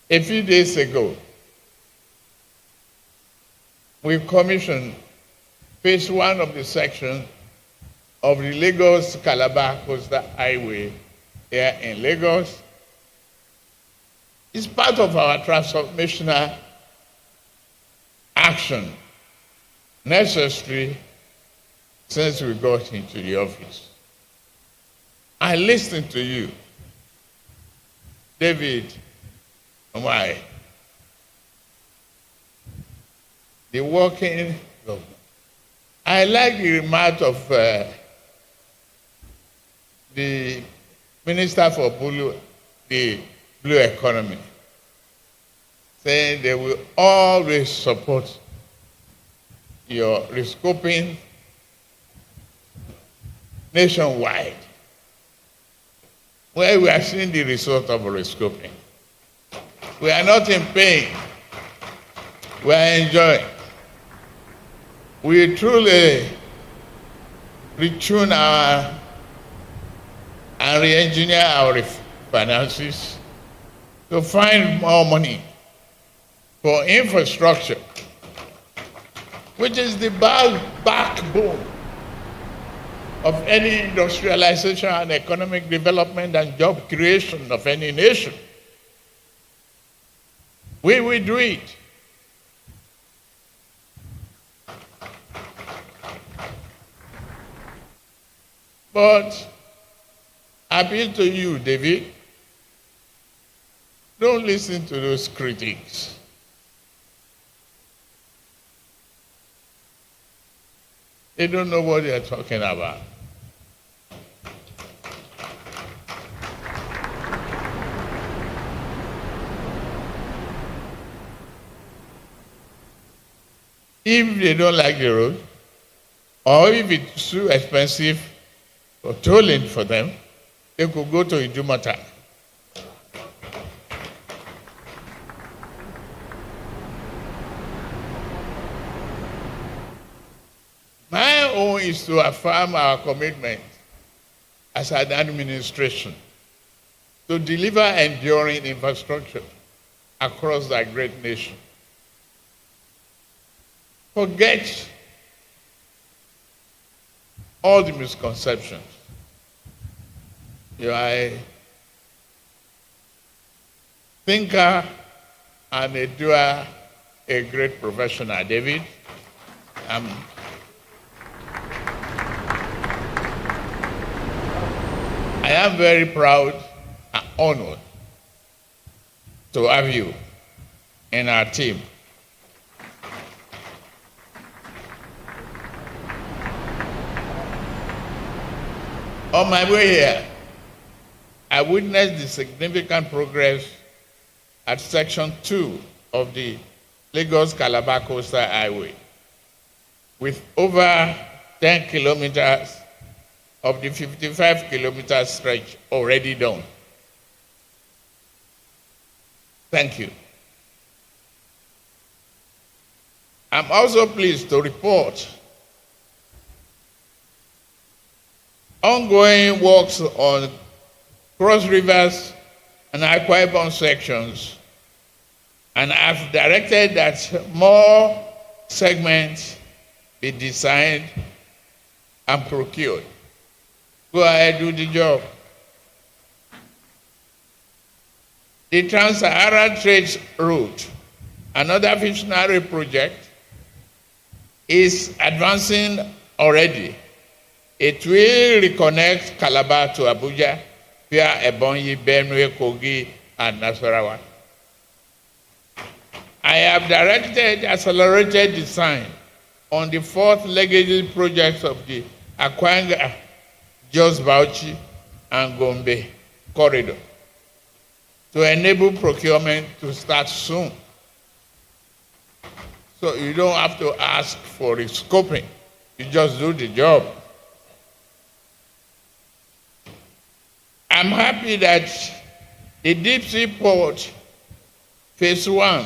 A few days ago, we commissioned phase one of the section of the Lagos-Calabar Coastal Highway here in Lagos. It's part of our transformational action necessary since we got into the office. I listened to you, David. Why? The working government. I like the remark of the Minister for the Blue Economy, saying they will always support your rescoping nationwide. Where we are seeing the result of rescoping. We are not in pain. We are enjoying. We truly retune and re-engineer our finances to find more money for infrastructure, which is the backbone of any industrialization and economic development and job creation of any nation. We will do it. But I appeal to you, David, don't listen to those critics. They don't know what they're talking about. If they don't like the road, or if it's too expensive or tolling for them, they could go to Idumota. My own is to affirm our commitment as an administration to deliver enduring infrastructure across our great nation. Forget all the misconceptions. You are a thinker and a doer, a great professional, David. I am very proud and honored to have you in our team. On my way here, I witnessed the significant progress at Section 2 of the Lagos-Calabar Coastal Highway, with over 10 kilometers of the 55-kilometer stretch already done. Thank you. I'm also pleased to report ongoing works on Cross Rivers and Akwa Ibom sections, and I've directed that more segments be designed and procured. Go ahead, do the job. The Trans-Saharan Trade Route, another visionary project, is advancing already. It will reconnect Calabar to Abuja via Ebonyi, Benue, Kogi, and Nasarawa. I have directed accelerated design on the fourth legacy projects of the Akwanga, Jos Bauchi, and Gombe corridor to enable procurement to start soon. So you don't have to ask for scoping, you just do the job. I'm happy that the deep sea port phase 1,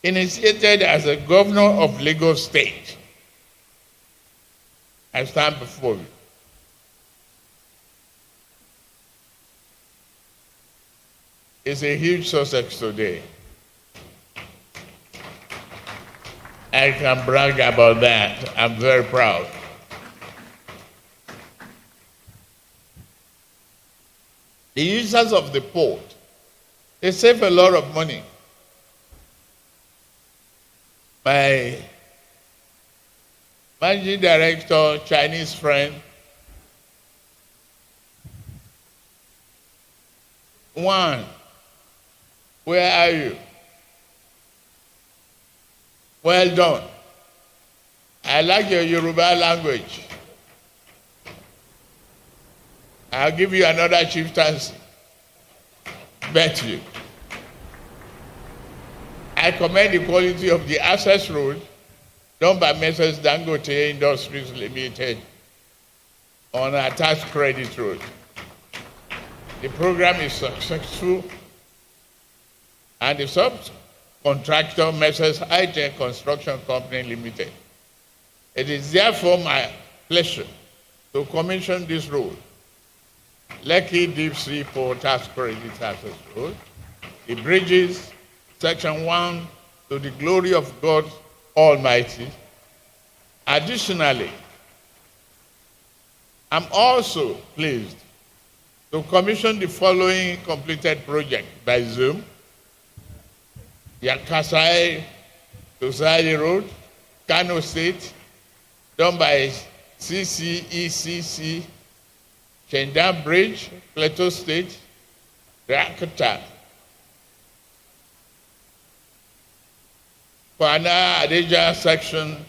initiated as a governor of Lagos State, I stand before you. is a huge success today. I can brag about that. I'm very proud. The users of the port, they save a lot of money. My managing director, Chinese friend, Juan, where are you? Well done. I like your Yoruba language. I'll give you another chieftaincy. Bet you. I commend the quality of the access road done by Messrs. Dangote Industries Limited on a tax credit road. The program is successful, and the subcontractor Messrs. High-Tech Construction Company Limited. It is therefore my pleasure to commission this road, Lekki Deep Sea Port Tax Credit Access Road, the bridges, Section 1, to the glory of God Almighty. Additionally, I'm also pleased to commission the following completed project by Zoom: Yakasai Society Road, Kano State, done by CCECC, Chendam Bridge, Plateau State, Rakata, Kwana Adeja section,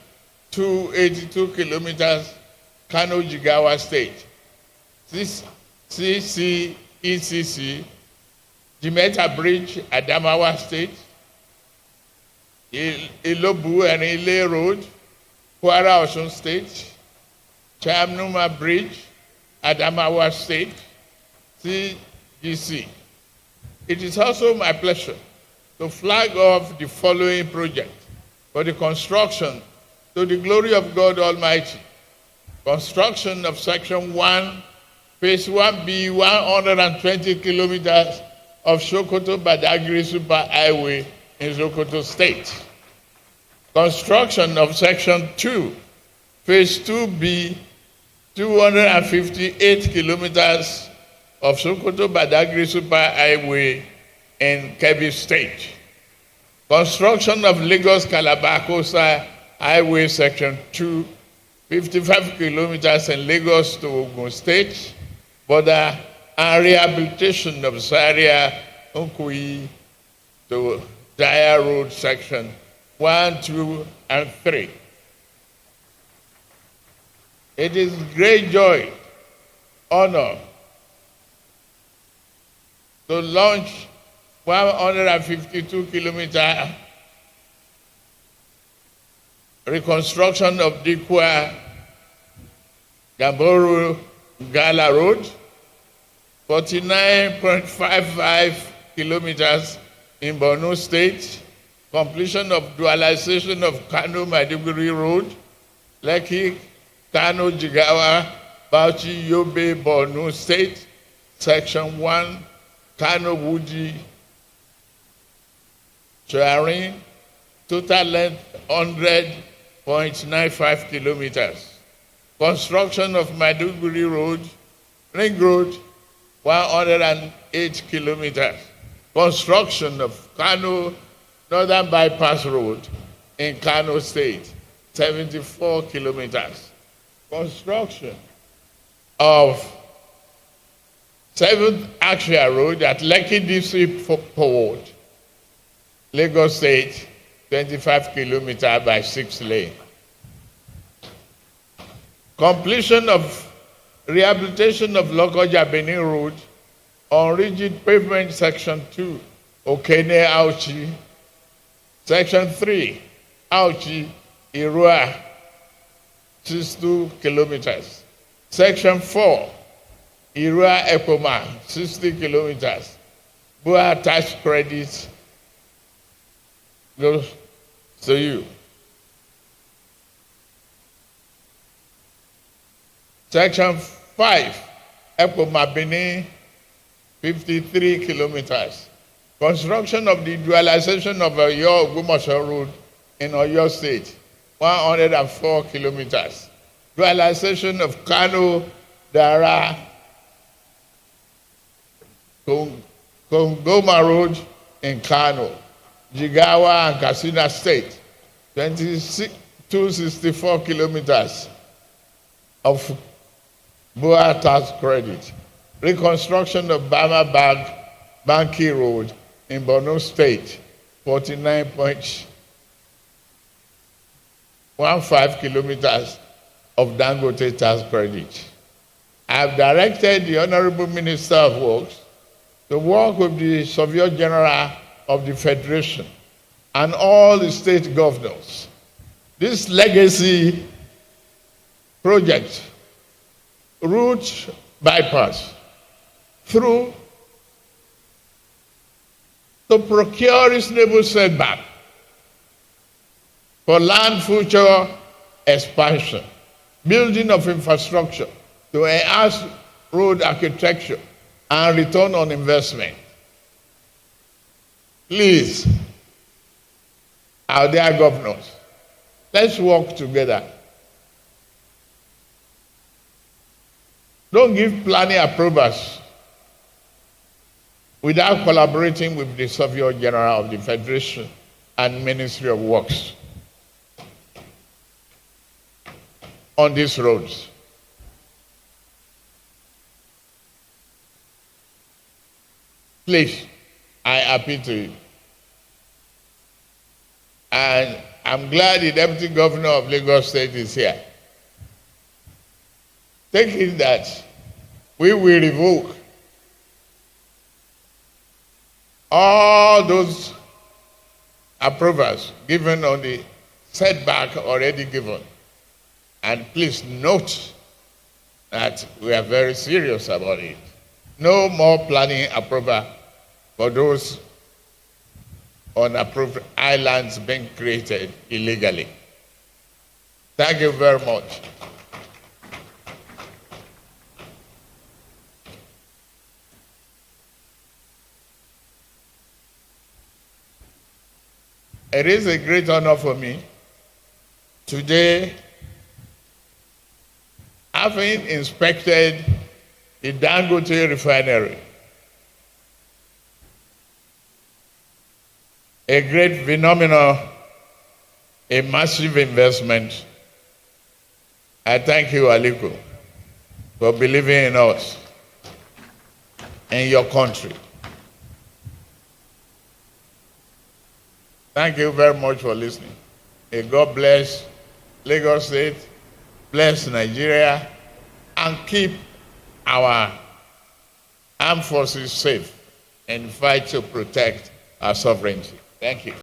282 kilometers, Kano Jigawa State. CCECC, Jimeta Bridge, Adamawa State, Ilobu and Ile Road, Kwara Osun State, Chamnuma Bridge, Adamawa State, CGC. It is also my pleasure to flag off the following project for the construction to the glory of God Almighty. Construction of Section 1, Phase 1B, 120 kilometers of Sokoto Badagry Super Highway in Sokoto State. Construction of Section 2, Phase 2B, 258 kilometers of Sokoto Badagry Super Highway in Kebbi State. Construction of Lagos Calabar Coastal Highway Section 2, 55 kilometers in Lagos to Ogun State border, and rehabilitation of Zaria Nkuyi to Daya Road Section 1, 2, and 3. It is great joy, honor to launch 152-kilometer reconstruction of Dikwa Gamboro Gala Road, 49.55 kilometers in Borno State, completion of dualization of Kano Maiduguri Road, Lekki, Kano Jigawa, Bauchi, Yobe, Borno State, Section 1, Kano Wuji, Charing, total length 100.95 kilometers. Construction of Maiduguri Road, Ring Road, 108 kilometers. Construction of Kano Northern Bypass Road in Kano State, 74 kilometers. Construction of 7th Axia Road at Lekki District Port, Lagos State, 25 kilometers by 6 lane. Completion of rehabilitation of Lokoja Benin Road on rigid pavement Section 2, Okene Auchi, Section 3, Auchi, Irua, 62 kilometers. Section 4, Irua Ekoma, 60 kilometers. Bua tax credits goes to you. Section 5, Ekoma Benin, 53 kilometers. Construction of the dualization of Oyo Ogbomoso Road in Oyo State, 104 kilometers. Dualization of Kano, Dara, Kongoma Road in Kano, Jigawa and Katsina State, 264 kilometers of BUA tax credit. Reconstruction of Bama Banki Road in Borno State, 49.15 kilometers of Dangote tax credit. I have directed the Honorable Minister of Works to work with the Surveyor General of the Federation and all the state governors. This legacy project, route bypass, through to procure reasonable setback for land future expansion, building of infrastructure to enhance road architecture and return on investment. Please, our dear governors, let's work together. Don't give planning approvals without collaborating with the Surveyor General of the Federation and Ministry of Works on these roads. Please, I appeal to you. And I'm glad the Deputy Governor of Lagos State is here. Take it that we will revoke all those approvals given on the setback already given. And please note that we are very serious about it. No more planning approval for those unapproved islands being created illegally. Thank you very much. It is a great honor for me today, having inspected the Dangote refinery, a great phenomenon, a massive investment. I thank you, Aliko, for believing in us and your country. Thank you very much for listening. May God bless Lagos State, bless Nigeria, and keep our armed forces safe and fight to protect our sovereignty. Thank you.